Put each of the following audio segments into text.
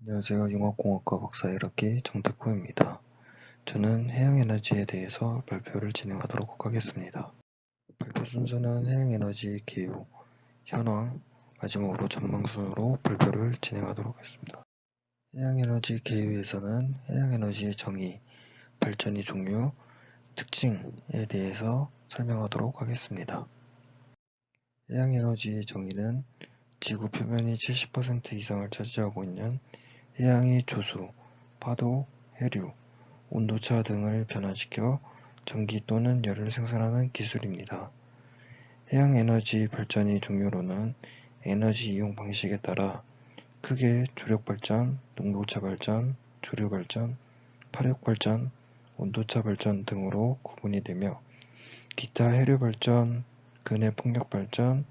안녕하세요. 융합공학과 박사 1학기 정태코입니다. 저는 해양에너지에 대해서 발표를 진행하도록 하겠습니다. 발표 순서는 해양에너지 기후, 현황, 마지막으로 전망 순으로 발표를 진행하도록 하겠습니다. 해양에너지 기후에서는 해양에너지의 정의, 발전의 종류, 특징에 대해서 설명하도록 하겠습니다. 해양에너지의 정의는 지구 표면의 70% 이상을 차지하고 있는 해양의 조수, 파도, 해류, 온도차 등을 변화시켜 전기 또는 열을 생산하는 기술입니다. 해양에너지 발전의 종류로는 에너지 이용 방식에 따라 크게 조력발전, 농도차 발전, 조류발전, 파력발전, 온도차 발전 등으로 구분이 되며 기타 해류발전, 근해풍력발전,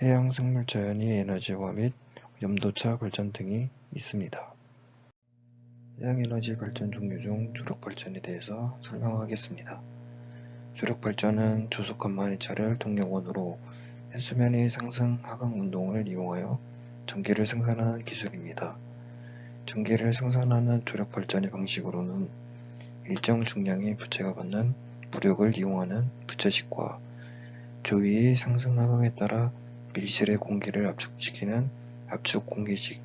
해양생물자연의 에너지화 및 염도차 발전 등이 있습니다. 해양에너지 발전 종류 중 조력발전에 대해서 설명하겠습니다. 조력발전은 조속 간만의 차를 동력원으로 해수면의 상승 하강 운동을 이용하여 전기를 생산하는 기술입니다. 전기를 생산하는 조력발전의 방식으로는 일정 중량의 부체가 받는 무력을 이용하는 부채식과 조위의 상승 하강에 따라 밀실의 공기를 압축시키는 압축 공기식,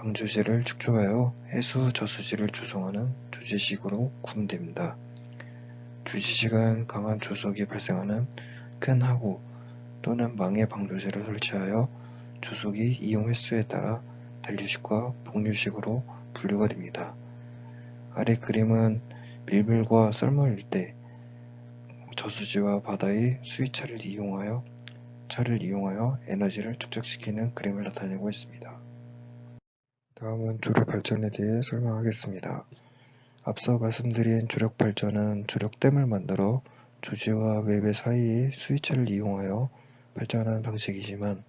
방조제를 축소하여 해수 저수지를 조성하는 조제식으로 구분됩니다. 조제식은 강한 조속이 발생하는 큰 하구 또는 망에 방조제를 설치하여 조속이 이용 횟수에 따라 단류식과 복류식으로 분류가 됩니다. 아래 그림은 밀물과 썰물 일대, 저수지와 바다의 수위차를 이용하여 에너지를 축적시키는 그림을 나타내고 있습니다. 다음은 조력발전에 대해 설명하겠습니다. 앞서 말씀드린 조력발전은 조력댐을 만들어 조지와 외배 사이의 수위차를 이용하여 발전하는 방식이지만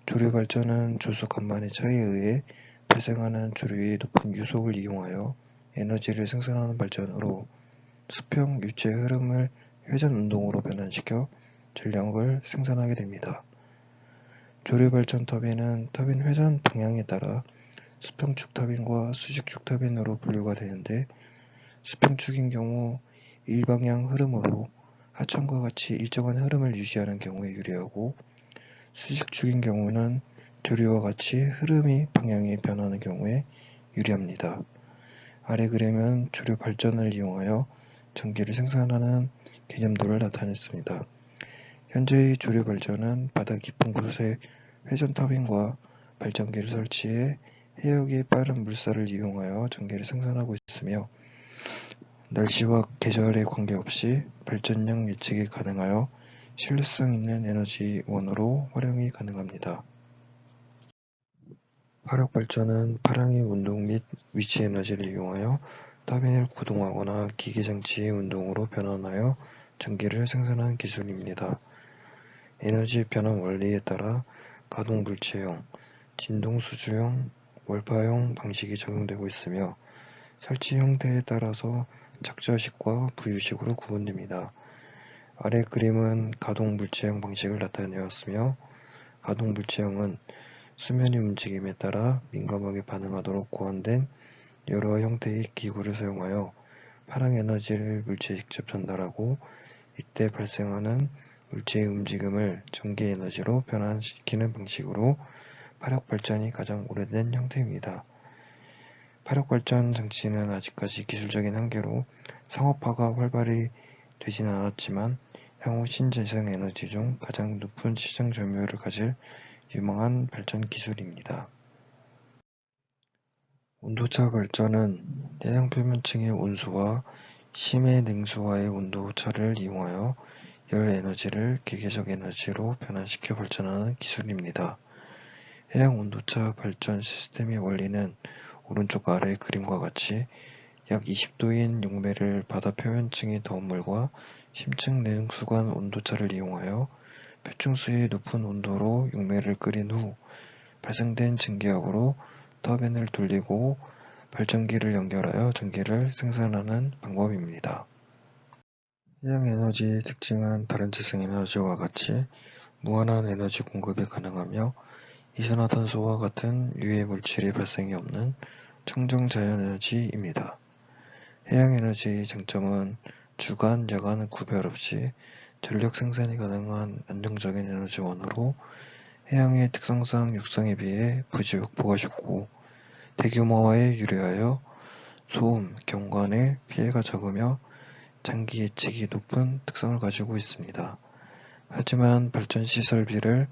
조류발전은 조수 간만의 차에 의해 발생하는 조류의 높은 유속을 이용하여 에너지를 생산하는 발전으로 수평 유체 흐름을 회전 운동으로 변환시켜 전력을 생산하게 됩니다. 조류발전 터빈은 터빈 회전 방향에 따라 수평축 터빈과 수직축 터빈으로 분류가 되는데 수평축인 경우 일방향 흐름으로 하천과 같이 일정한 흐름을 유지하는 경우에 유리하고 수직축인 경우는 조류와 같이 흐름이 방향이 변하는 경우에 유리합니다. 아래 그림은 조류 발전을 이용하여 전기를 생산하는 개념도를 나타냈습니다. 현재의 조류 발전은 바다 깊은 곳에 회전 터빈과 발전기를 설치해 해역의 빠른 물살을 이용하여 전기를 생산하고 있으며 날씨와 계절에 관계없이 발전량 예측이 가능하여 신뢰성 있는 에너지원으로 활용이 가능합니다. 파력발전은 파랑의 운동 및 위치 에너지를 이용하여 터빈을 구동하거나 기계장치의 운동으로 변환하여 전기를 생산하는 기술입니다. 에너지 변환 원리에 따라 가동물체형, 진동수주형, 월파형 방식이 적용되고 있으며 설치 형태에 따라서 착저식과 부유식으로 구분됩니다. 아래 그림은 가동물체형 방식을 나타내었으며 가동물체형은 수면의 움직임에 따라 민감하게 반응하도록 고안된 여러 형태의 기구를 사용하여 파랑 에너지를 물체에 직접 전달하고 이때 발생하는 물체의 움직임을 전기 에너지로 변환시키는 방식으로 파력발전이 가장 오래된 형태입니다. 파력발전 장치는 아직까지 기술적인 한계로 상업화가 활발히 되진 않았지만 향후 신재생 에너지 중 가장 높은 시장 점유율을 가질 유망한 발전 기술입니다. 온도차 발전은 해양 표면층의 온수와 심해 냉수와의 온도차를 이용하여 열 에너지를 기계적 에너지로 변환시켜 발전하는 기술입니다. 해양 온도차 발전 시스템의 원리는 오른쪽 아래 그림과 같이 약 20도인 용매를 바다 표면층의 더운 물과 심층 냉수관 온도차를 이용하여 표층수의 높은 온도로 용매를 끓인 후 발생된 증기압으로 터빈을 돌리고 발전기를 연결하여 전기를 생산하는 방법입니다. 해양 에너지의 특징은 다른 재생 에너지와 같이 무한한 에너지 공급이 가능하며 이산화탄소와 같은 유해 물질의 발생이 없는 청정 자연에너지입니다. 해양에너지의 장점은 주간, 야간 구별 없이 전력 생산이 가능한 안정적인 에너지원으로 해양의 특성상 육상에 비해 부지 확보가 쉽고 대규모화에 유리하여 소음, 경관의 피해가 적으며 장기 예측이 높은 특성을 가지고 있습니다. 하지만 발전시설비를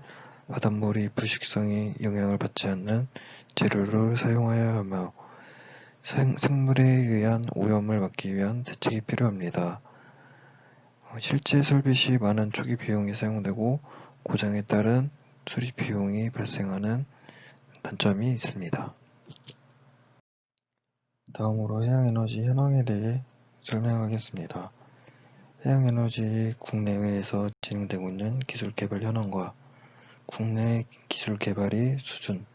바닷물이 부식성에 영향을 받지 않는 재료를 사용하여야 하며 생물에 의한 오염을 막기 위한 대책이 필요합니다. 실제 설비 시 많은 초기 비용이 사용되고 고장에 따른 수리 비용이 발생하는 단점이 있습니다. 다음으로 해양에너지 현황에 대해 설명하겠습니다. 해양에너지 국내외에서 진행되고 있는 기술개발 현황과 국내 기술개발의 수준,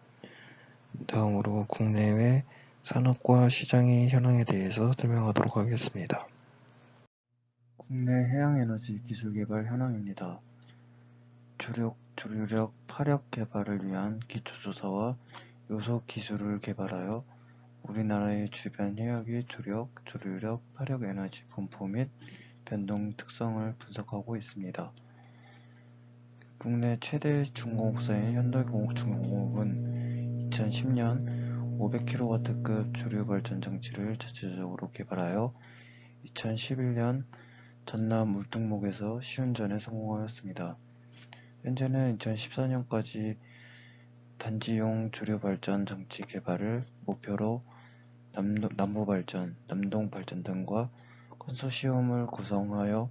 다음으로 국내외 산업과 시장의 현황에 대해서 설명하도록 하겠습니다. 국내 해양에너지 기술개발 현황입니다. 주류력 파력 개발을 위한 기초조사와 요소 기술을 개발하여 우리나라의 주변 해역의 주류력 파력 에너지 분포 및 변동 특성을 분석하고 있습니다. 국내 최대 중공업사인 현대중공업은 2010년 500kW급 주류발전 장치를 자체적으로 개발하여 2011년 전남 울릉목에서 시운전에 성공하였습니다. 현재는 2014년까지 단지용 주류발전 장치 개발을 목표로 남부발전, 남동발전 등과 컨소시엄을 구성하여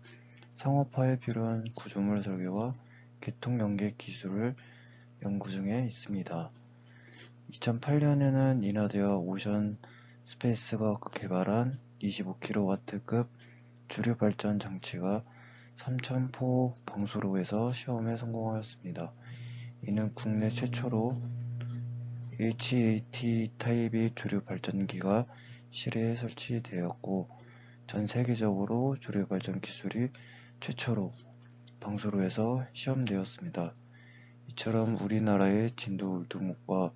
상업화에 필요한 구조물 설계와 개통연계 기술을 연구 중에 있습니다. 2008년에는 인하되어 오션 스페이스가 개발한 25kW급 주류발전 장치가 삼천포 방수로에서 시험에 성공하였습니다. 이는 국내 최초로 HAT 타입의 주류 발전기가 실내에 설치되었고 전 세계적으로 주류 발전 기술이 최초로 방수로에서 시험되었습니다. 이처럼 우리나라의 진도 울릉목과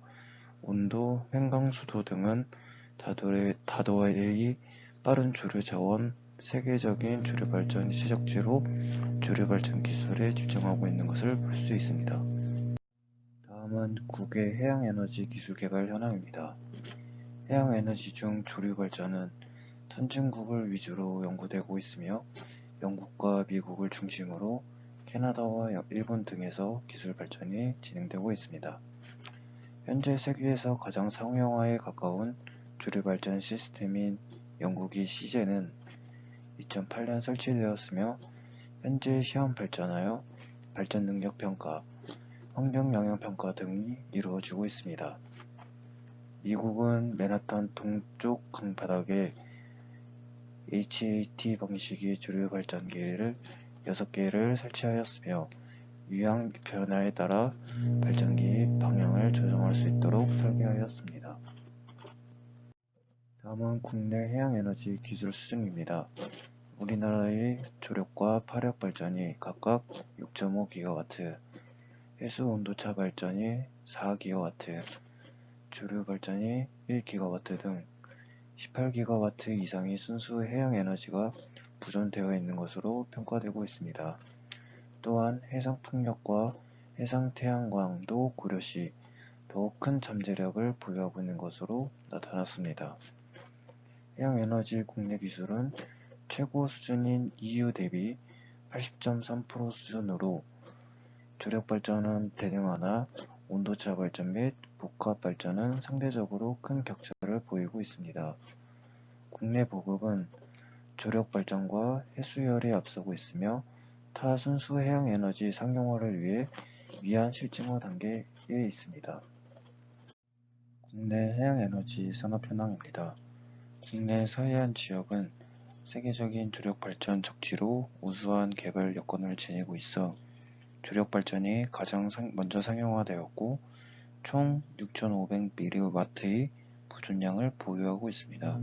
온도, 횡강수도 등은 다도의 빠른 주류 자원, 세계적인 주류 발전 시작지로 주류 발전 기술에 집중하고 있는 것을 볼 수 있습니다. 다음은 국외 해양에너지 기술 개발 현황입니다. 해양에너지 중 주류 발전은 선진국을 위주로 연구되고 있으며 영국과 미국을 중심으로 캐나다와 일본 등에서 기술 발전이 진행되고 있습니다. 현재 세계에서 가장 상용화에 가까운 주류 발전 시스템인 영국의 시제는 2008년 설치되었으며 현재 시험 발전하여 발전 능력 평가, 환경 영향 평가 등이 이루어지고 있습니다. 미국은 맨하탄 동쪽 강바닥에 HAT 방식의 주류 발전기를 6개를 설치하였으며 유황 변화에 따라 발전기 방향을 조정할 수 있도록 설계하였습니다. 다음은 국내 해양에너지 기술 수준입니다. 우리나라의 조력과 파력 발전이 각각 6.5GW, 해수 온도차 발전이 4GW, 주류 발전이 1GW 등 18GW 이상의 순수 해양에너지가 보존되어 있는 것으로 평가되고 있습니다. 또한 해상풍력과 해상태양광도 고려시 더욱 큰 잠재력을 보유하고 있는 것으로 나타났습니다. 해양에너지 국내 기술은 최고 수준인 EU 대비 80.3% 수준으로 주력 발전은 대등하나 온도차 발전 및 복합 발전은 상대적으로 큰 격차를 보이고 있습니다. 국내 보급은 조력 발전과 해수열에 앞서고 있으며 타 순수 해양에너지 상용화를 위해 미한 실증화 단계에 있습니다. 국내 해양에너지 산업 현황입니다. 국내 서해안 지역은 세계적인 주력 발전 적지로 우수한 개발 여건을 지니고 있어 주력 발전이 가장 먼저 상용화되었고 총 6,500mW의 보존량을 보유하고 있습니다.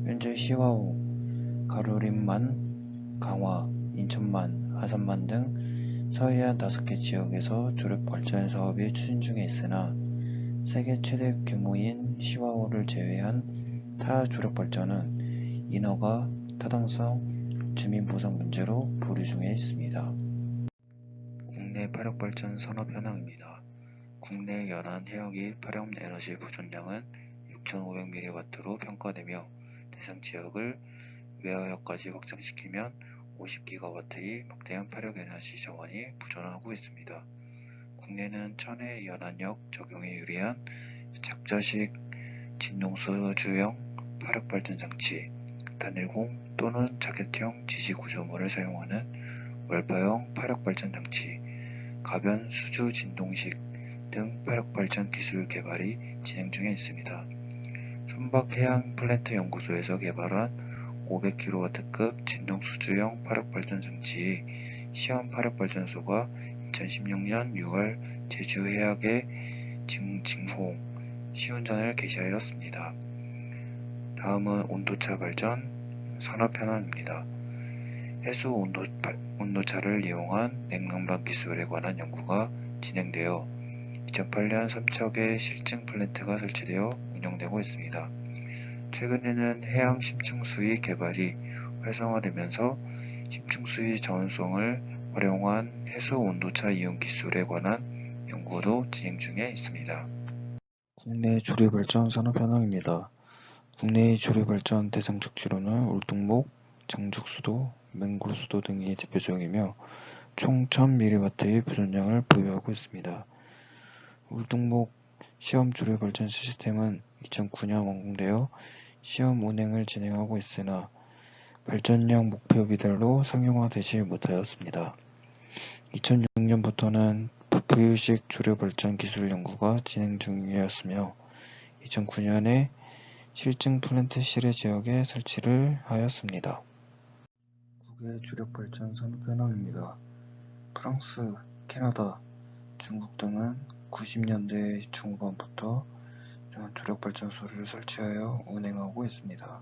현재 시화호, 가로림만, 강화, 인천만, 하산만 등 서해안 5개 지역에서 조력 발전 사업이 추진 중에 있으나 세계 최대 규모인 시와호를 제외한 타 조력 발전은 인허가, 타당성, 주민 보상 문제로 보류 중에 있습니다. 국내 파력발전 산업 현황입니다. 국내 연안 해역의 파력 에너지 보존량은 6,500mW로 평가되며 대상 지역을 외화역까지 확장시키면 50GW의 막대한 파력 에너지 자원이 보존하고 있습니다. 국내는 천혜 연안역 적용에 유리한 작자식 진동수주형 파력발전장치, 단일공 또는 자켓형 지지구조물을 사용하는 월파형 파력발전장치, 가변 수주 진동식 등 파력발전 기술 개발이 진행 중에 있습니다. 선박해양플랜트연구소에서 개발한 500kW급 진동수주형 파력발전장치의 시험 파력발전소가 2016년 6월 제주해역의 징호 시운전을 개시하였습니다. 다음은 온도차 발전 산업 현황입니다. 해수 온도차를 이용한 냉난방 기술에 관한 연구가 진행되어 2008년 삼척에 실증 플랜트가 설치되어 운영되고 있습니다. 최근에는 해양 심층수위 개발이 활성화되면서 심층수위 저온성을 활용한 해수 온도차 이용 기술에 관한 연구도 진행 중에 있습니다. 국내 조류발전 산업 현황입니다. 국내의 조류발전 대상 적지로는 울동목, 장죽수도, 맹굴수도 등이 대표적이며 총 1000mW의 보존량을 보유하고 있습니다. 울동목 시험 조류발전 시스템은 2009년 완공되어 시험 운행을 진행하고 있으나 발전량 목표 미달로 상용화되지 못하였습니다. 2006년부터는 부유식 조류발전 기술 연구가 진행 중이었으며 2009년에 실증 플랜트 실외 지역에 설치를 하였습니다. 국외 조력발전 산업 현황입니다. 프랑스, 캐나다, 중국 등은 90년대 중후반부터 조력발전소를 설치하여 운행하고 있습니다.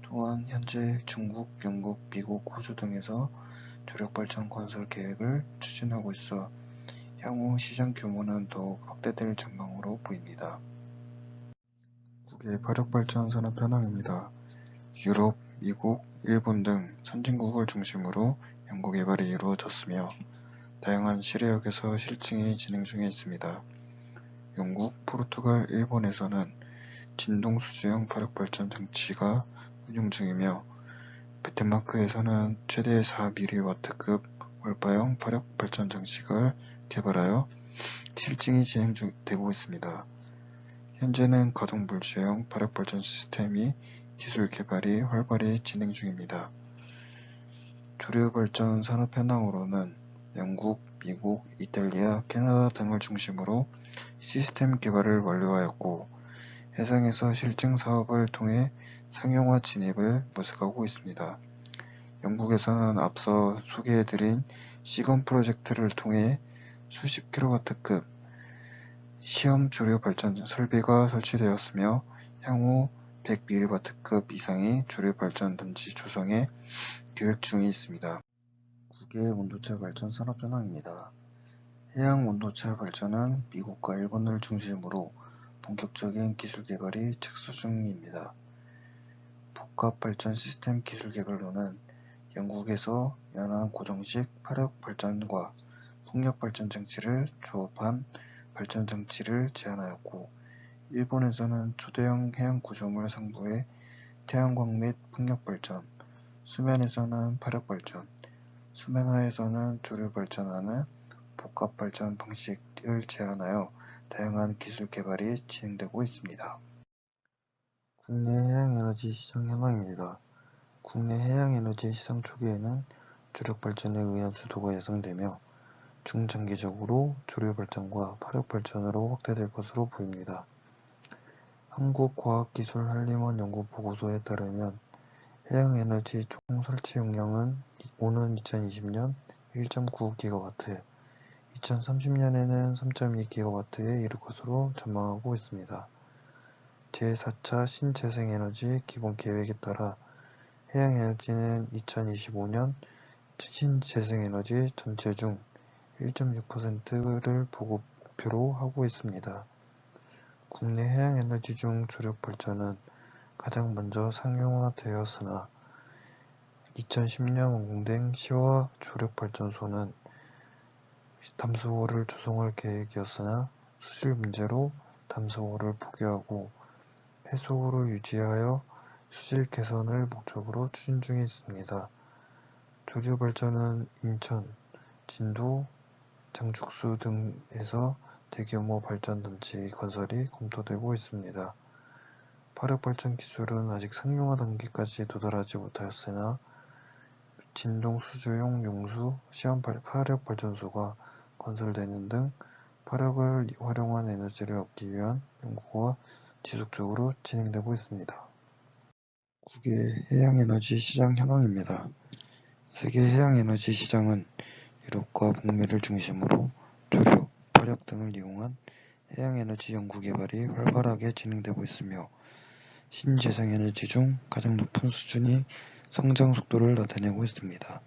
또한 현재 중국, 영국, 미국, 호주 등에서 조력발전 건설 계획을 추진하고 있어 향후 시장 규모는 더욱 확대될 전망으로 보입니다. 국외 화력발전 산업 현황입니다. 유럽, 미국, 일본 등 선진국을 중심으로 연구개발이 이루어졌으며 다양한 실외역에서 실증이 진행 중에 있습니다. 영국, 포르투갈, 일본에서는 진동수주형 파력발전 장치가 운용 중이며 덴마크에서는 최대 4mW급 월파형 파력발전 장치를 개발하여 실증이 진행되고 있습니다. 현재는 가동불주형 파력발전 시스템이 기술 개발이 활발히 진행 중입니다. 조류발전 산업 현황으로는 영국, 미국, 이탈리아, 캐나다 등을 중심으로 시스템 개발을 완료하였고 해상에서 실증 사업을 통해 상용화 진입을 모색하고 있습니다. 영국에서는 앞서 소개해드린 시건 프로젝트를 통해 수십 킬로와트급 시험 조류 발전 설비가 설치되었으며 향후 100mW급 이상의 조류 발전 단지 조성에 계획 중에 있습니다. 국외 온도차 발전 산업 현황입니다. 해양 온도차 발전은 미국과 일본을 중심으로 본격적인 기술 개발이 착수 중입니다. 복합 발전 시스템 기술 개발로는 영국에서 연안 고정식 파력 발전과 풍력 발전 장치를 조합한 발전 장치를 제안하였고, 일본에서는 초대형 해양 구조물 상부의 태양광 및 풍력 발전, 수면에서는 파력 발전, 수면하에서는 조류 발전하는 복합 발전 방식을 제안하여 다양한 기술 개발이 진행되고 있습니다. 국내 해양에너지 시장 현황입니다. 국내 해양에너지 시장 초기에는 조력 발전에 의한 수도가 예상되며 중장기적으로 조류 발전과 파력 발전으로 확대될 것으로 보입니다. 한국과학기술한림원 연구보고서에 따르면 해양에너지 총 설치 용량은 오는 2020년 1.9GW, 2030년에는 3.2GW에 이를 것으로 전망하고 있습니다. 제4차 신재생에너지 기본계획에 따라 해양에너지는 2025년 신재생에너지 전체 중 1.6%를 목표로 하고 있습니다. 국내 해양에너지 중 조력발전은 가장 먼저 상용화되었으나 2010년 완공된 시화 조력발전소는 담수호를 조성할 계획이었으나 수질 문제로 담수호를 포기하고 해수호를 유지하여 수질 개선을 목적으로 추진 중에 있습니다. 조류발전은 인천, 진도, 장축수 등에서 대규모 발전단지 건설이 검토되고 있습니다. 화력발전 기술은 아직 상용화 단계까지 도달하지 못하였으나 진동 수주용 용수 시험 화력발전소가 건설되는 등 화력을 활용한 에너지를 얻기 위한 연구가 지속적으로 진행되고 있습니다. 국외 해양에너지 시장 현황입니다. 세계 해양에너지 시장은 유럽과 북미를 중심으로 조류, 화력 등을 이용한 해양에너지 연구개발이 활발하게 진행되고 있으며 신재생에너지 중 가장 높은 수준이 성장 속도를 나타내고 있습니다.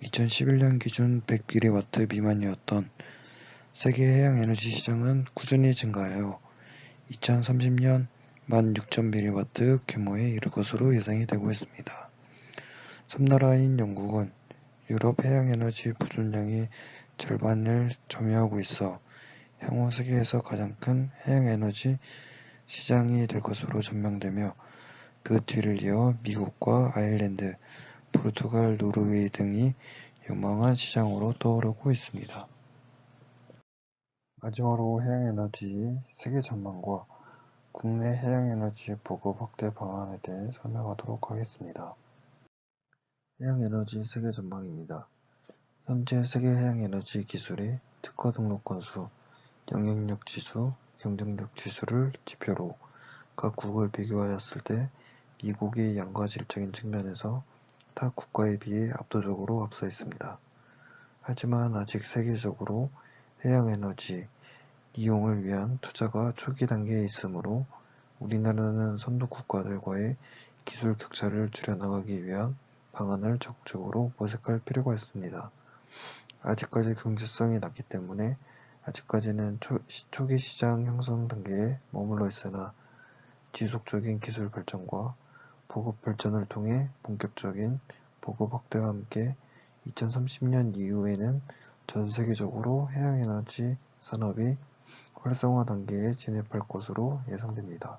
2011년 기준 100kW 미만이었던 세계 해양에너지 시장은 꾸준히 증가하여 2030년 16,000kW 규모에 이를 것으로 예상이 되고 있습니다. 섬나라인 영국은 유럽 해양에너지 보존량의 절반을 점유하고 있어 향후 세계에서 가장 큰 해양에너지 시장이 될 것으로 전망되며 그 뒤를 이어 미국과 아일랜드, 포르투갈, 노르웨이 등이 유망한 시장으로 떠오르고 있습니다. 마지막으로 해양에너지 세계 전망과 국내 해양에너지 보급 확대 방안에 대해 설명하도록 하겠습니다. 해양에너지 세계 전망입니다. 현재 세계 해양에너지 기술의 특허 등록 건수, 영향력 지수, 경쟁력 지수를 지표로 각 국을 비교하였을 때 미국이 양과 질적인 측면에서 타 국가에 비해 압도적으로 앞서 있습니다. 하지만 아직 세계적으로 해양에너지 이용을 위한 투자가 초기 단계에 있으므로 우리나라는 선도 국가들과의 기술 격차를 줄여나가기 위한 방안을 적극적으로 모색할 필요가 있습니다. 아직까지 경제성이 낮기 때문에 아직까지는 초기 시장 형성 단계에 머물러 있으나 지속적인 기술 발전과 보급 발전을 통해 본격적인 보급 확대와 함께 2030년 이후에는 전 세계적으로 해양에너지 산업이 활성화 단계에 진입할 것으로 예상됩니다.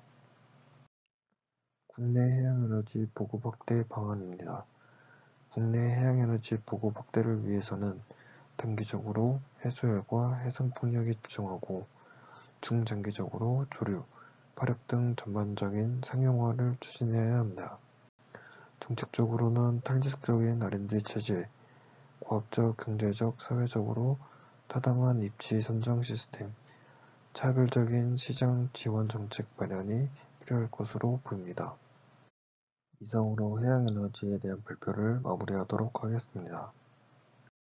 국내 해양에너지 보급 확대 방안입니다. 국내 해양에너지 보급 확대를 위해서는 단기적으로 해수열과 해상풍력에 집중하고 중장기적으로 조류, 화력 등 전반적인 상용화를 추진해야 합니다. 정책적으로는 탈지속적인 R&D 체제, 과학적, 경제적, 사회적으로 타당한 입지 선정 시스템, 차별적인 시장 지원 정책 마련이 필요할 것으로 보입니다. 이상으로 해양에너지에 대한 발표를 마무리하도록 하겠습니다.